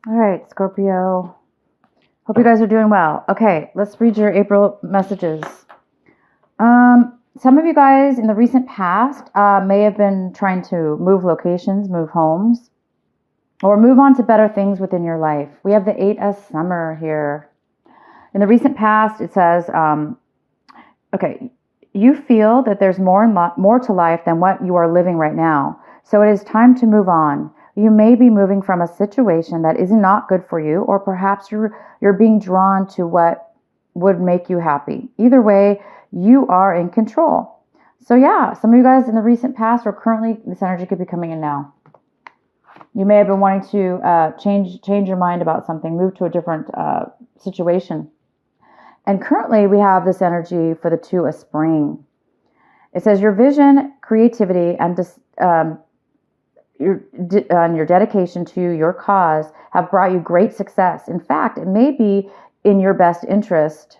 All right, Scorpio. Hope you guys are doing well. Okay, let's read your April messages. Some of you guys in the recent past may have been trying to move locations, move homes, or move on to better things within your life. We have the 8S summer here. In the recent past, it says, okay, you feel that there's more to life than what you are living right now. So it is time to move on. You may be moving from a situation that is not good for you, or perhaps you're being drawn to what would make you happy. Either way, you are in control. So yeah, some of you guys in the recent past or currently, this energy could be coming in now. You may have been wanting to change your mind about something, move to a different situation. And currently, we have this energy for the 2 of spring. It says your vision, creativity, and your dedication to your cause have brought you great success. In fact, it may be in your best interest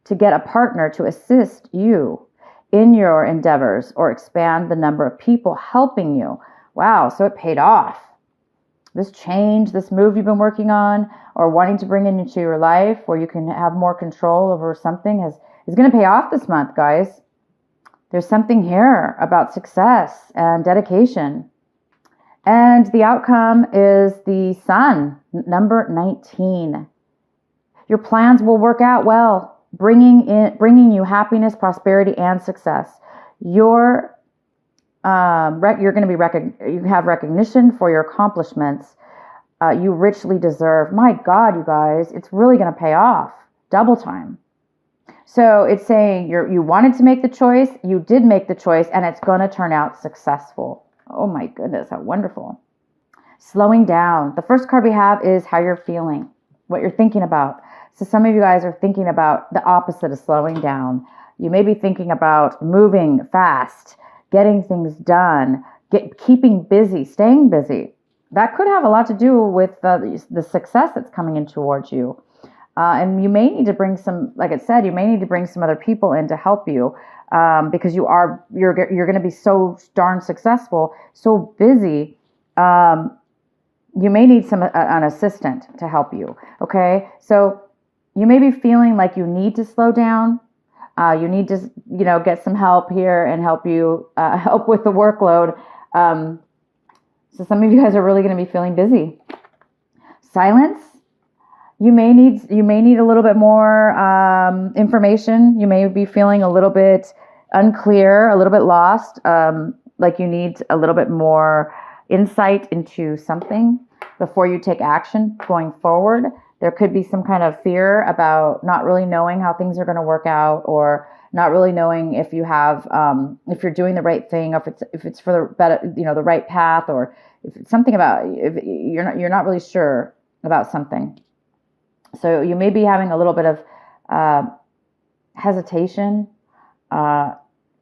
to get a partner to assist you in your endeavors or expand the number of people helping you. Wow, so it paid off. This change, this move you've been working on or wanting to bring into your life where you can have more control over something is going to pay off this month, guys. There's something here about success and dedication. And the outcome is the Sun, number 19. Your plans will work out well, bringing you happiness, prosperity, and success. You're going to be you have recognition for your accomplishments. You richly deserve. My God, you guys, it's really going to pay off. Double time. So it's saying you wanted to make the choice, you did make the choice, and it's going to turn out successful. Oh my goodness, how wonderful. Slowing down. The first card we have is how you're feeling, what you're thinking about. So some of you guys are thinking about the opposite of slowing down. You may be thinking about moving fast, getting things done, keeping busy, staying busy. That could have a lot to do with the success that's coming in towards you. And you may need to bring some, like it said, you may need to bring some other people in to help you because you're going to be so darn successful, so busy. You may need an assistant to help you. Okay, so you may be feeling like you need to slow down. You need to, get some help here and help you help with the workload. So some of you guys are really going to be feeling busy. Silence. You may need a little bit more information. You may be feeling a little bit unclear, a little bit lost, like you need a little bit more insight into something before you take action going forward. There could be some kind of fear about not really knowing how things are going to work out, or not really knowing if you have, if you're doing the right thing, or if it's for the better, the right path, or if it's something about if you're not really sure about something. So you may be having a little bit of hesitation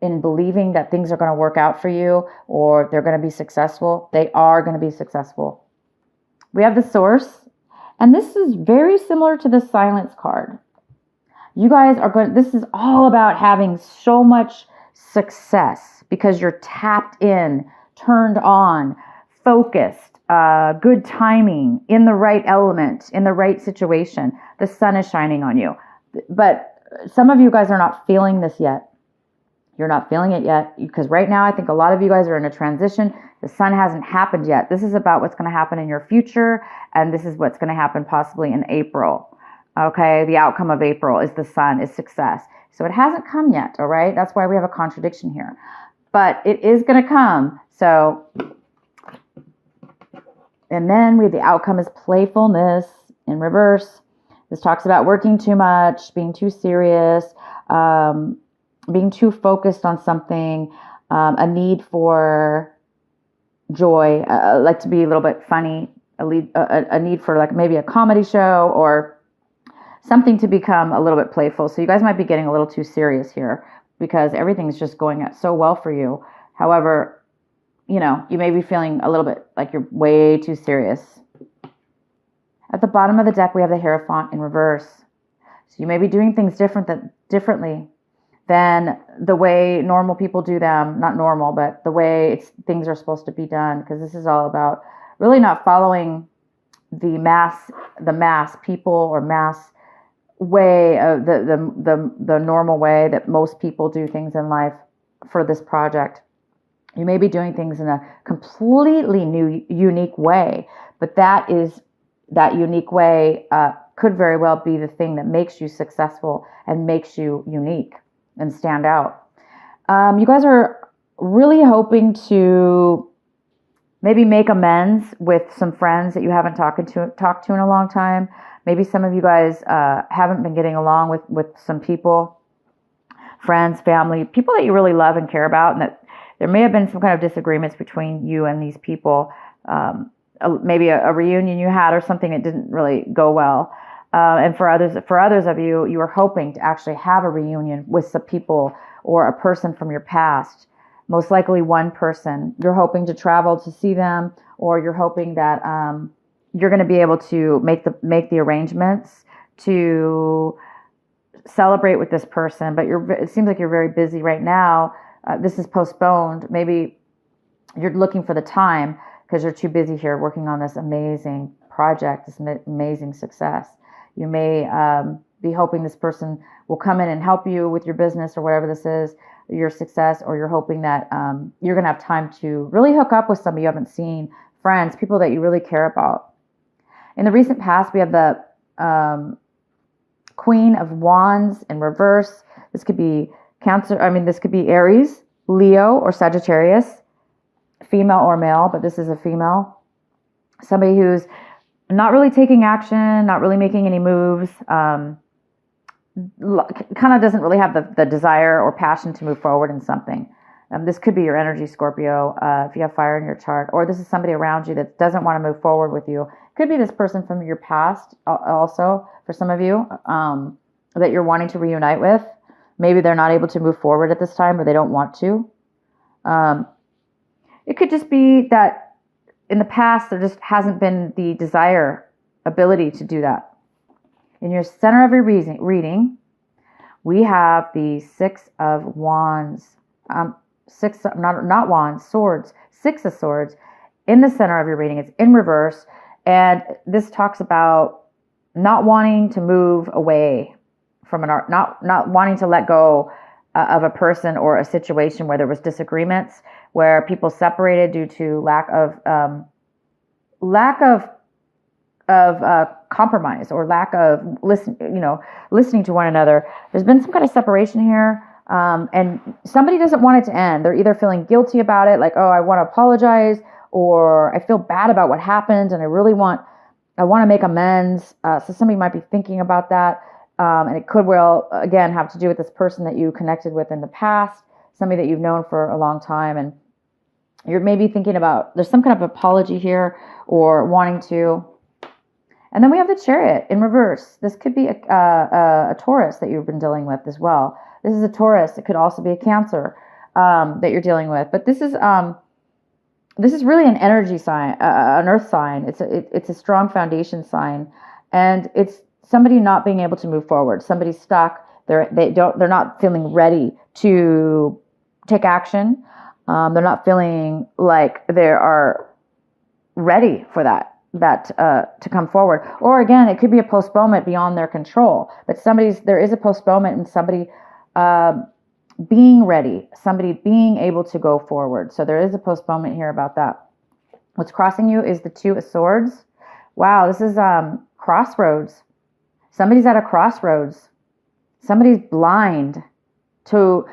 in believing that things are going to work out for you or they're going to be successful. They are going to be successful. We have the Source, and this is very similar to the Silence card. You guys this is all about having so much success because you're tapped in, turned on, focused. Good timing, in the right element, in the right situation. The sun is shining on you. But some of you guys are not feeling this yet. You're not feeling it yet because right now I think a lot of you guys are in a transition. The sun hasn't happened yet. This is about what's going to happen in your future, and this is what's going to happen possibly in April. Okay, the outcome of April is the sun, is success. So it hasn't come yet, all right? That's why we have a contradiction here. But it is going to come. So... And then the outcome is playfulness in reverse. This talks about working too much, being too serious, being too focused on something, a need for joy, like to be a little bit funny, a need for like maybe a comedy show or something to become a little bit playful. So you guys might be getting a little too serious here because everything's just going so well for you. However, you may be feeling a little bit like you're way too serious. At the bottom of the deck, we have the Hierophant in reverse. So you may be doing things differently than the way normal people do them. Not normal, but the way things are supposed to be done. Because this is all about really not following the mass people or mass way of the normal way that most people do things in life for this project. You may be doing things in a completely new, unique way, but that unique way could very well be the thing that makes you successful and makes you unique and stand out. You guys are really hoping to maybe make amends with some friends that you haven't talked to in a long time. Maybe some of you guys haven't been getting along with some people, friends, family, people that you really love and care about, and that there may have been some kind of disagreements between you and these people. Maybe a reunion you had or something that didn't really go well. And for others of you, you were hoping to actually have a reunion with some people or a person from your past. Most likely one person. You're hoping to travel to see them, or you're hoping that you're going to be able to make the arrangements to celebrate with this person. But it seems like you're very busy right now. This is postponed. Maybe you're looking for the time because you're too busy here working on this amazing project, this amazing success. You may be hoping this person will come in and help you with your business or whatever this is, your success, or you're hoping that you're going to have time to really hook up with somebody you haven't seen, friends, people that you really care about. In the recent past, we have the Queen of Wands in reverse. This could be this could be Aries, Leo, or Sagittarius, female or male, but this is a female. Somebody who's not really taking action, not really making any moves, kind of doesn't really have the desire or passion to move forward in something. This could be your energy, Scorpio, if you have fire in your chart, or this is somebody around you that doesn't want to move forward with you. Could be this person from your past also, for some of you, that you're wanting to reunite with. Maybe they're not able to move forward at this time, or they don't want to. It could just be that in the past, there just hasn't been the ability to do that. In your center of your reading, we have the Six of Wands. Not wands, swords. Six of Swords in the center of your reading. It's in reverse. And this talks about not wanting to move away from not wanting to let go of a person or a situation where there was disagreements, where people separated due to lack of compromise or lack of listening to one another. There's been some kind of separation here, and somebody doesn't want it to end. They're either feeling guilty about it, like, oh, I want to apologize, or I feel bad about what happened, and I want to make amends. So somebody might be thinking about that. And it could well, again, have to do with this person that you connected with in the past, somebody that you've known for a long time. And you're maybe thinking about, there's some kind of apology here or wanting to. And then we have the Chariot in reverse. This could be a Taurus that you've been dealing with as well. This is a Taurus. It could also be a Cancer that you're dealing with. But this is really an energy sign, an earth sign. It's a strong foundation sign. And it's somebody not being able to move forward. Somebody's stuck. They're not feeling ready to take action. They're not feeling like they are ready for that to come forward. Or again, it could be a postponement beyond their control. But there is a postponement in somebody being ready, somebody being able to go forward. So there is a postponement here about that. What's crossing you is the Two of Swords. Wow, this is crossroads. Somebody's at a crossroads. Somebody's blind to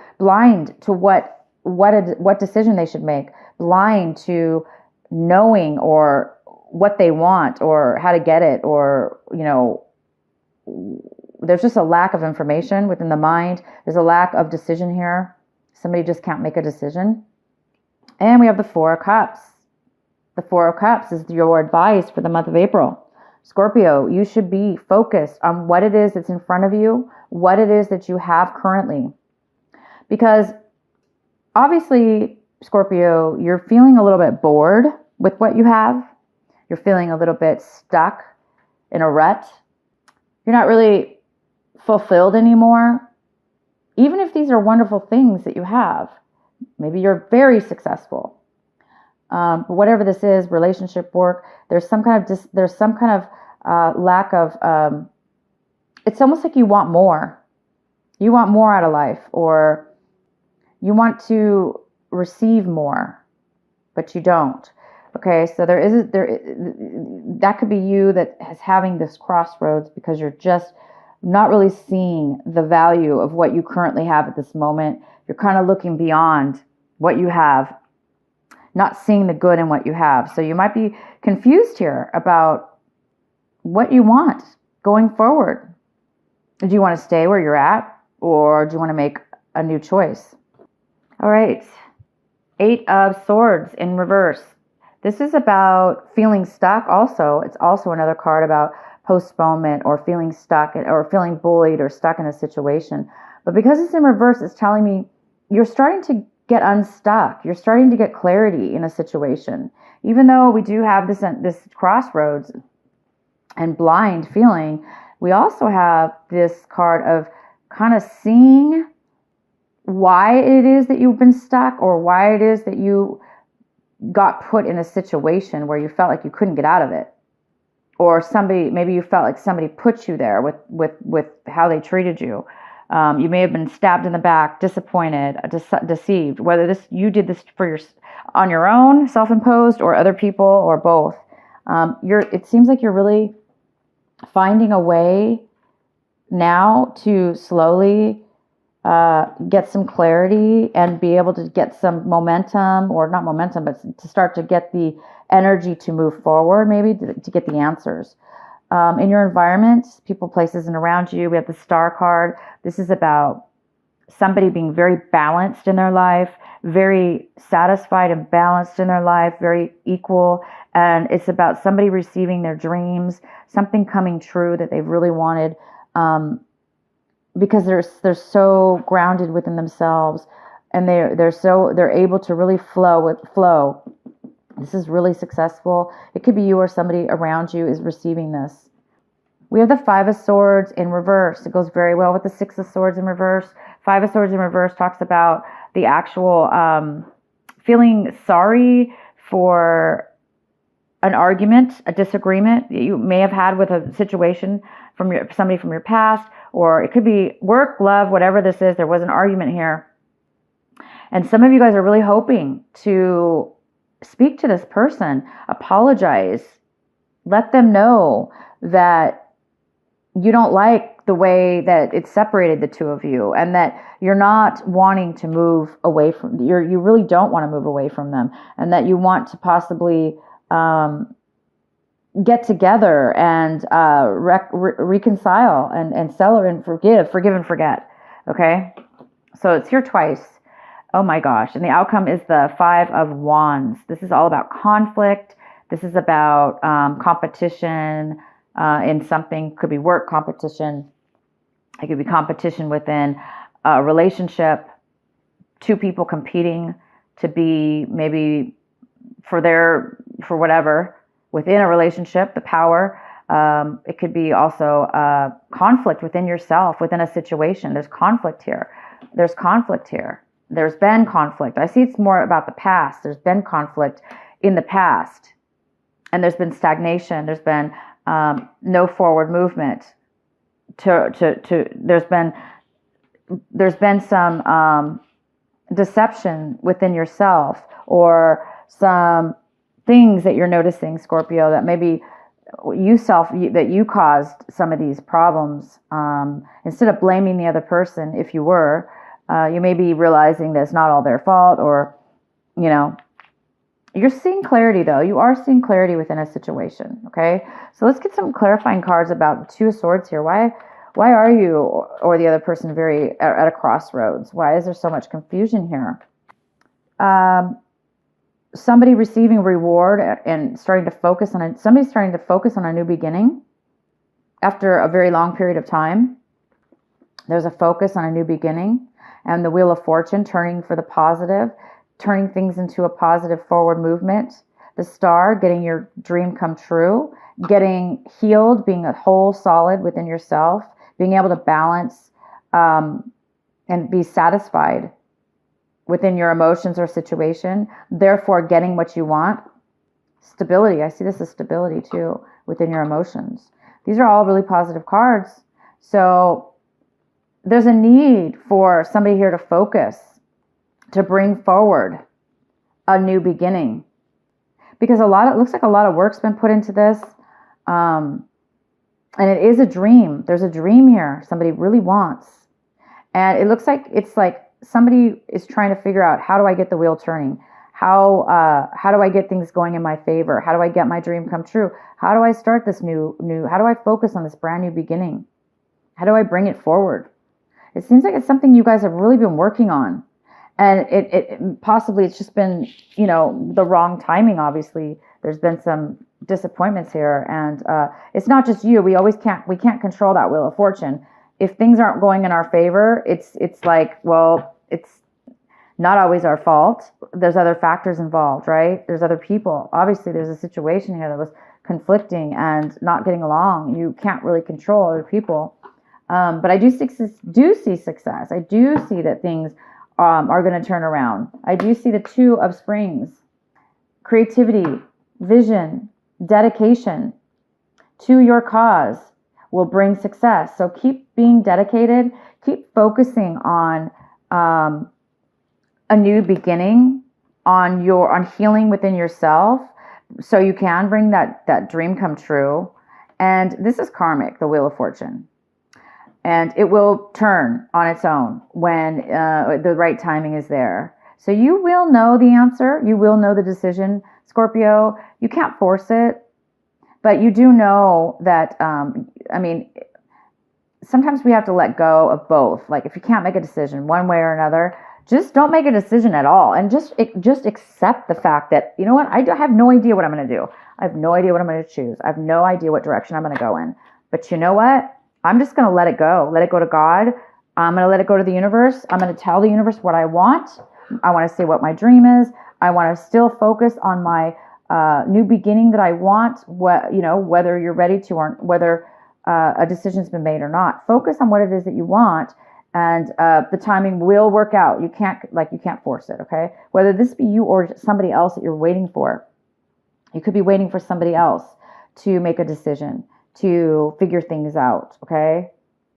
what decision they should make. Blind to knowing or what they want or how to get it, or there's just a lack of information within the mind. There's a lack of decision here. Somebody just can't make a decision. And we have the Four of Cups. The Four of Cups is your advice for the month of April. Scorpio, you should be focused on what it is that's in front of you, what it is that you have currently. Because obviously, Scorpio, you're feeling a little bit bored with what you have. You're feeling a little bit stuck in a rut. You're not really fulfilled anymore. Even if these are wonderful things that you have, maybe you're very successful. But whatever this is, relationship, work, there's some kind of lack of, it's almost like you want more. You want more out of life, or you want to receive more, but you don't. Okay, so that could be you that is having this crossroads because you're just not really seeing the value of what you currently have at this moment. You're kind of looking beyond what you have, not seeing the good in what you have. So you might be confused here about what you want going forward. Do you want to stay where you're at, or do you want to make a new choice? All right. 8 of Swords in reverse. This is about feeling stuck also. It's also another card about postponement or feeling stuck or feeling bullied or stuck in a situation. But because it's in reverse, it's telling me you're starting to get unstuck. You're starting to get clarity in a situation. Even though we do have this crossroads and blind feeling, we also have this card of kind of seeing why it is that you've been stuck, or why it is that you got put in a situation where you felt like you couldn't get out of it. Or maybe you felt like somebody put you there with how they treated you. You may have been stabbed in the back, disappointed, deceived, whether you did this on your own, self-imposed, or other people, or both. It seems like you're really finding a way now to slowly get some clarity and be able to get some momentum, or not momentum, but to start to get the energy to move forward, maybe to get the answers. In your environment, people, places, and around you, we have the Star card. This is about somebody being very balanced in their life, very satisfied and balanced in their life, very equal. And it's about somebody receiving their dreams, something coming true that they've really wanted, because they're so grounded within themselves, and they're able to really flow. This is really successful. It could be you, or somebody around you is receiving this. We have the 5 of Swords in reverse. It goes very well with the 6 of Swords in reverse. 5 of Swords in reverse talks about the actual feeling sorry for an argument, a disagreement that you may have had with a situation from somebody from your past, or it could be work, love, whatever this is. There was an argument here. And some of you guys are really hoping to speak to this person, apologize, let them know that you don't like the way that it separated the two of you, and that you're not wanting to move away from, you really don't want to move away from them, and that you want to possibly get together and reconcile and celebrate and forgive and forget. Okay, so it's here twice. Oh my gosh. And the outcome is the 5 of Wands. This is all about conflict. This is about competition in something. Could be work competition. It could be competition within a relationship. 2 people competing to be maybe for whatever within a relationship, the power. It could be also conflict within yourself, within a situation. There's conflict here. There's been conflict. I see it's more about the past. There's been conflict in the past, and there's been stagnation. There's been no forward movement. There's been some deception within yourself, or some things that you're noticing, Scorpio, that maybe that you caused some of these problems. Instead of blaming the other person, if you were, you may be realizing that it's not all their fault, or, you're seeing clarity though. You are seeing clarity within a situation. Okay. So let's get some clarifying cards about the 2 of Swords here. Why are you or the other person very at a crossroads? Why is there so much confusion here? Somebody receiving reward and somebody's starting to focus on a new beginning after a very long period of time. There's a focus on a new beginning, and the Wheel of Fortune turning for the positive, turning things into a positive forward movement. The Star, getting your dream come true, getting healed, being a whole solid within yourself, being able to balance and be satisfied within your emotions or situation, therefore getting what you want. Stability. I see this as stability too within your emotions. These are all really positive cards. So there's a need for somebody here to focus, to bring forward a new beginning. Because it looks like a lot of work's been put into this. And it is a dream. There's a dream here somebody really wants. And it looks like it's like somebody is trying to figure out, how do I get the wheel turning? How do I get things going in my favor? How do I get my dream come true? How do I start this how do I focus on this brand new beginning? How do I bring it forward? It seems like it's something you guys have really been working on. And it possibly it's just been, the wrong timing, obviously. There's been some disappointments here. And it's not just you. We can't control that wheel of fortune. If things aren't going in our favor, it's like, well, it's not always our fault. There's other factors involved, right? There's other people. Obviously, there's a situation here that was conflicting and not getting along. You can't really control other people. But I do see success. I do see that things are going to turn around. I do see the Two of Springs. Creativity, vision, dedication to your cause will bring success. So keep being dedicated. Keep focusing on a new beginning, on healing within yourself, so you can bring that dream come true. And this is karmic, the Wheel of Fortune. And it will turn on its own when the right timing is there. So you will know the answer. You will know the decision, Scorpio. You can't force it, but you do know that, sometimes we have to let go of both. Like if you can't make a decision one way or another, just don't make a decision at all. And just accept the fact that, you know what, I have no idea what I'm going to do. I have no idea what I'm going to choose. I have no idea what direction I'm going to go in. But you know what? I'm just going to let it go. Let it go to God. I'm going to let it go to the universe. I'm going to tell the universe what I want. I want to say what my dream is. I want to still focus on my new beginning that I want, whether you're ready to or whether a decision's been made or not. Focus on what it is that you want, and the timing will work out. You can't force it, okay? Whether this be you or somebody else that you're waiting for. You could be waiting for somebody else to make a decision, to figure things out, okay?